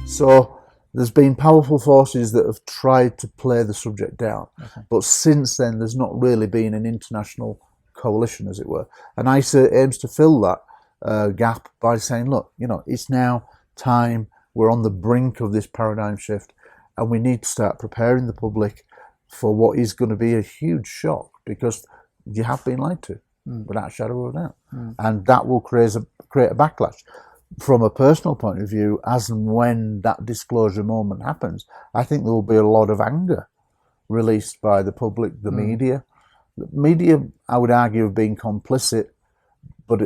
So there's been powerful forces that have tried to play the subject down, but since then there's not really been an international coalition, as it were. And ISA aims to fill that gap by saying, look, you know, it's now time, we're on the brink of this paradigm shift, and we need to start preparing the public for what is going to be a huge shock, because you have been lied to, without a shadow of a doubt. And that will create a backlash. From a personal point of view, as and when that disclosure moment happens, I think there will be a lot of anger released by the public, the media. The media, I would argue, have been complicit, but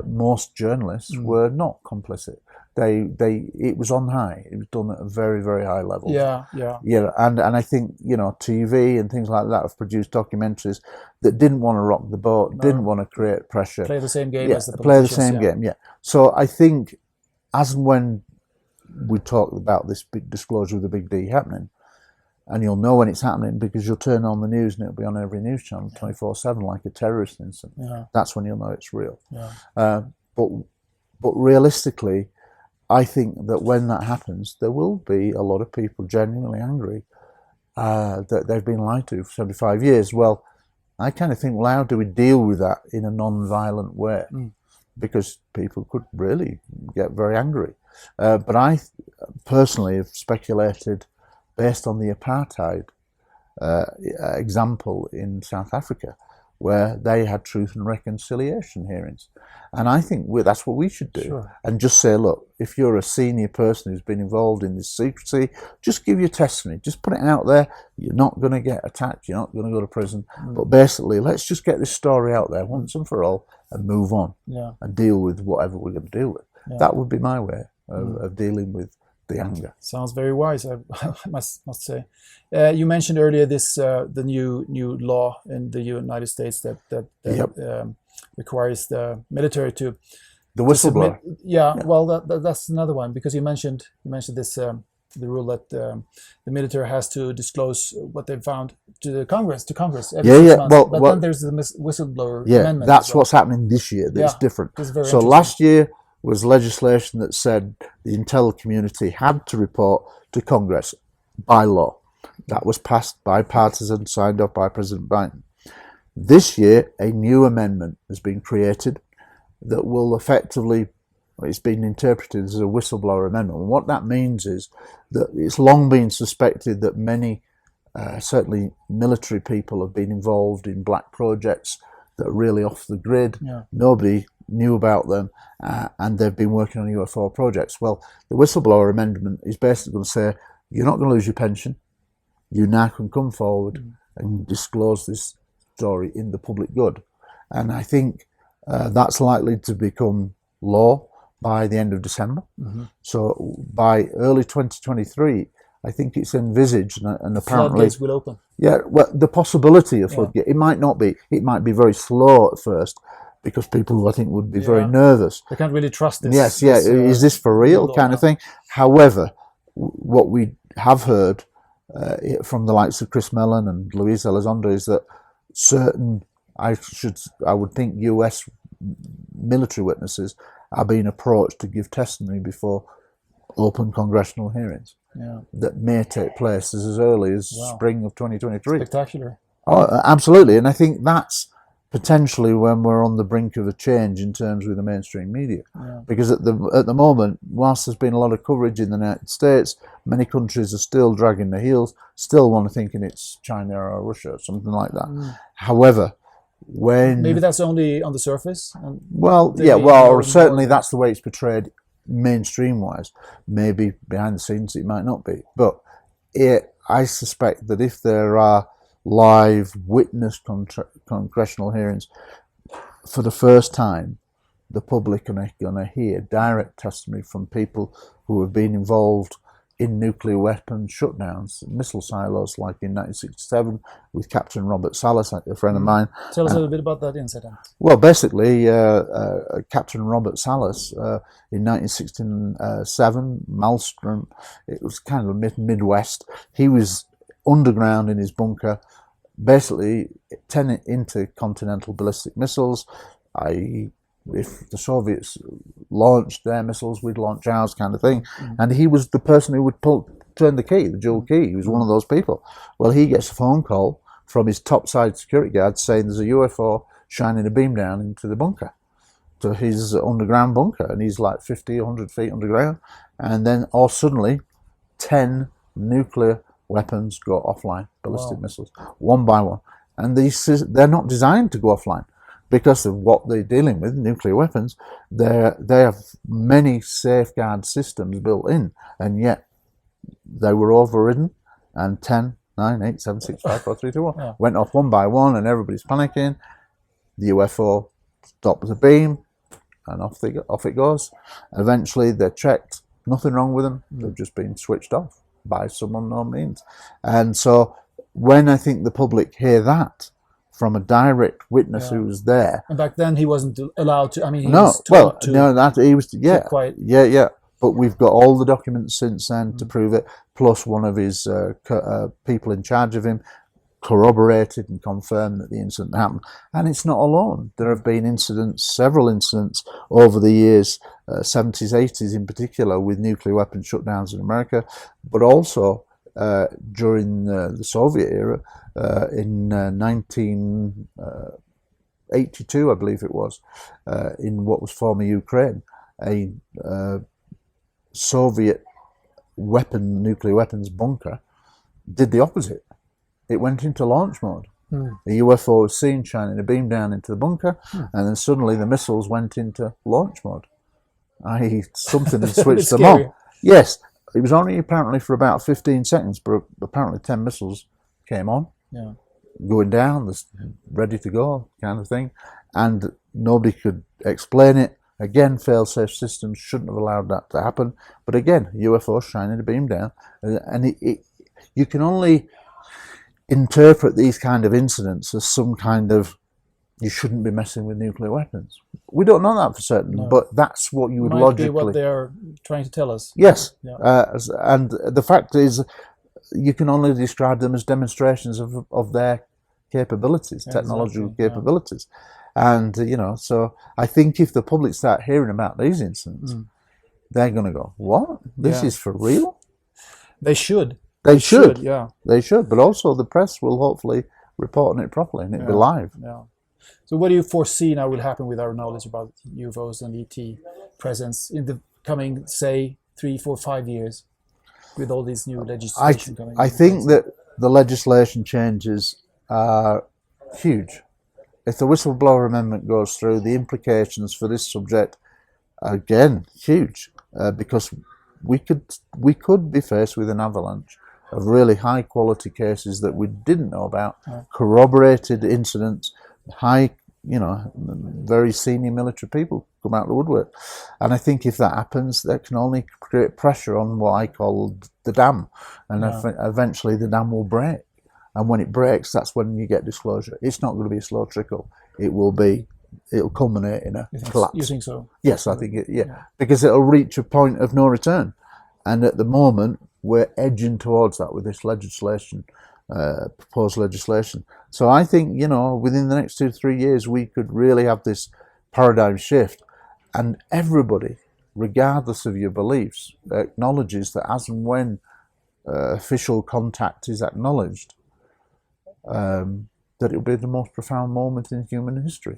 most journalists were not complicit. It was on high. It was done at a very, very high level. Yeah. And I think, you know, TV and things like that have produced documentaries that didn't want to rock the boat, didn't want to create pressure. Play the same game as the politicians. Play the same game, yeah. So I think as and when we talk about this big disclosure of the Big D happening, and you'll know when it's happening because you'll turn on the news and it'll be on every news channel 24/7 like a terrorist incident. Yeah. That's when you'll know it's real. Yeah. But realistically, I think that when that happens, there will be a lot of people genuinely angry that they've been lied to for 75 years. Well, I kind of think, well, how do we deal with that in a non-violent way? Because people could really get very angry. But I personally have speculated, based on the apartheid example in South Africa, where they had truth and reconciliation hearings. And I think that's what we should do. Sure. And just say, look, if you're a senior person who's been involved in this secrecy, just give your testimony. Just put it out there. You're not going to get attacked. You're not going to go to prison. But basically, let's just get this story out there once and for all and move on and deal with whatever we're going to deal with. Yeah. That would be my way of dealing with the anger. Sounds very wise, I must say. You mentioned earlier this the new law in the United States that requires the military to the whistleblower. Well, that's another one, because you mentioned this the rule that the military has to disclose what they've found to Congress every 6 months. But then there's the whistleblower amendment. That's what's happening this year. That's different. So last year was legislation that said the intel community had to report to Congress by law. That was passed bipartisan, signed off by President Biden. This year, a new amendment has been created that will effectively, it's been interpreted as a whistleblower amendment. And what that means is that it's long been suspected that many, certainly military people, have been involved in black projects that are really off the grid. Nobody knew about them, and they've been working on UFO projects. Well, the whistleblower amendment is basically going to say, you're not going to lose your pension. You now can come forward and disclose this story in the public good. And I think that's likely to become law by the end of December. So by early 2023, I think it's envisaged, and apparently floodgates will open. Yeah, well, the possibility of floodgate, it might not be. It might be very slow at first, because people, I think, would be very nervous. They can't really trust this. Yes, is this for real kind of thing? However, what we have heard from the likes of Chris Mellon and Luis Elizondo is that certain, I would think, US military witnesses are being approached to give testimony before open congressional hearings that may take place as early as spring of 2023. Spectacular. Oh, absolutely. And I think that's potentially when we're on the brink of a change in terms with the mainstream media. Because at the moment, whilst there's been a lot of coverage in the United States, many countries are still dragging their heels, still want to thinking it's China or Russia or something like that. However, when... Maybe that's only on the surface? Or certainly that's the way it's portrayed mainstream-wise. Maybe behind the scenes it might not be. But I suspect that if there are live witness congressional hearings, for the first time, the public are going to hear direct testimony from people who have been involved in nuclear weapon shutdowns, missile silos, like in 1967 with Captain Robert Salas, a friend of mine. Tell us a little bit about that incident. Well, basically, Captain Robert Salas in 1967, Maelstrom, it was kind of Midwest. He was underground in his bunker, basically 10 intercontinental ballistic missiles, i.e. if the Soviets launched their missiles, we'd launch ours, kind of thing. And he was the person who would turn the key, the dual key. He was one of those people. Well, he gets a phone call from his topside security guard saying there's a UFO shining a beam down into the bunker, to his underground bunker, and he's like 50, 100 feet underground. And then all suddenly 10 nuclear weapons go offline, ballistic missiles, one by one. And they're not designed to go offline because of what they're dealing with, nuclear weapons. They have many safeguard systems built in, and yet they were overridden, and 10, 9, 8, 7, 6, 5, 4, 3, 2, 1 went off one by one, and everybody's panicking. The UFO stops the beam, and off it goes. Eventually they're checked, nothing wrong with them, they've just been switched off by some unknown means. And so when I think the public hear that from a direct witness who was there. And back then he wasn't allowed to, I mean, he was told yeah. But we've got all the documents since then to prove it, plus one of his people in charge of him corroborated and confirmed that the incident happened. And it's not alone. There have been several incidents over the years, 70s, 80s in particular, with nuclear weapon shutdowns in America, but also during the Soviet era, in 1982, I believe it was, in what was former Ukraine, a Soviet nuclear weapons bunker did the opposite. It went into launch mode. The UFO was seen shining a beam down into the bunker, and then suddenly the missiles went into launch mode. Something had switched them on. Yes, it was only apparently for about 15 seconds, but apparently 10 missiles came on, going down, ready to go, kind of thing, and nobody could explain it. Again, fail-safe systems shouldn't have allowed that to happen. But again, UFO shining a beam down, and you can only interpret these kind of incidents as some kind of, you shouldn't be messing with nuclear weapons. We don't know that for certain, but that's what you would logically... Might be what they're trying to tell us. Yes, and the fact is, you can only describe them as demonstrations of their capabilities, technological capabilities. And, so I think if the public start hearing about these incidents, they're going to go, what? This is for real? They should. They should. They should. But also the press will hopefully report on it properly and it'll be live. Yeah. So what do you foresee now will happen with our knowledge about UFOs and ET presence in the coming, say, 3, 4, 5 years with all these new legislation coming? I think that the legislation changes are huge. If the whistleblower amendment goes through, the implications for this subject are again huge, because we could be faced with an avalanche of really high quality cases that we didn't know about, corroborated incidents, very senior military people come out of the woodwork. And I think if that happens, that can only create pressure on what I call the dam, and eventually the dam will break. And when it breaks, that's when you get disclosure. It's not going to be a slow trickle. It'll culminate in a collapse. You think so? Yes, I think because it'll reach a point of no return. And at the moment, we're edging towards that with this legislation, proposed legislation. So I think, within the next 2 to 3 years, we could really have this paradigm shift. And everybody, regardless of your beliefs, acknowledges that as and when official contact is acknowledged, that it'll be the most profound moment in human history.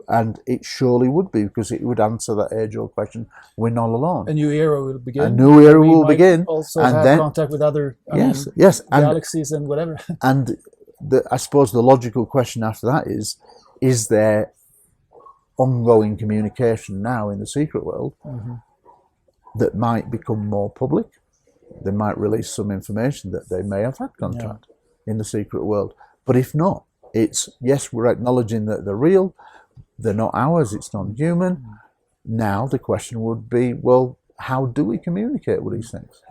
And it surely would be, because it would answer that age-old question: we're not alone. A new era will begin. A new era will begin. Also, and have contact with other galaxies and whatever. And I suppose the logical question after that is there ongoing communication now in the secret world that might become more public? They might release some information that they may have had contact in the secret world. But if not, it's, yes, we're acknowledging that they're real, they're not ours, it's non-human. Now the question would be, well, how do we communicate with these things?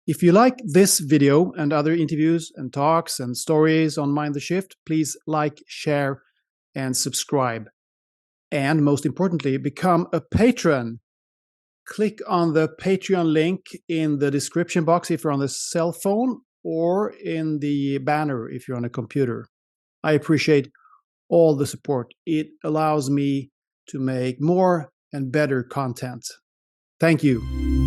If you like this video and other interviews and talks and stories on Mind the Shift, please like, share, and subscribe. And most importantly, become a patron. Click on the Patreon link in the description box if you're on the cell phone, or in the banner if you're on a computer. I appreciate all the support. It allows me to make more and better content. Thank you.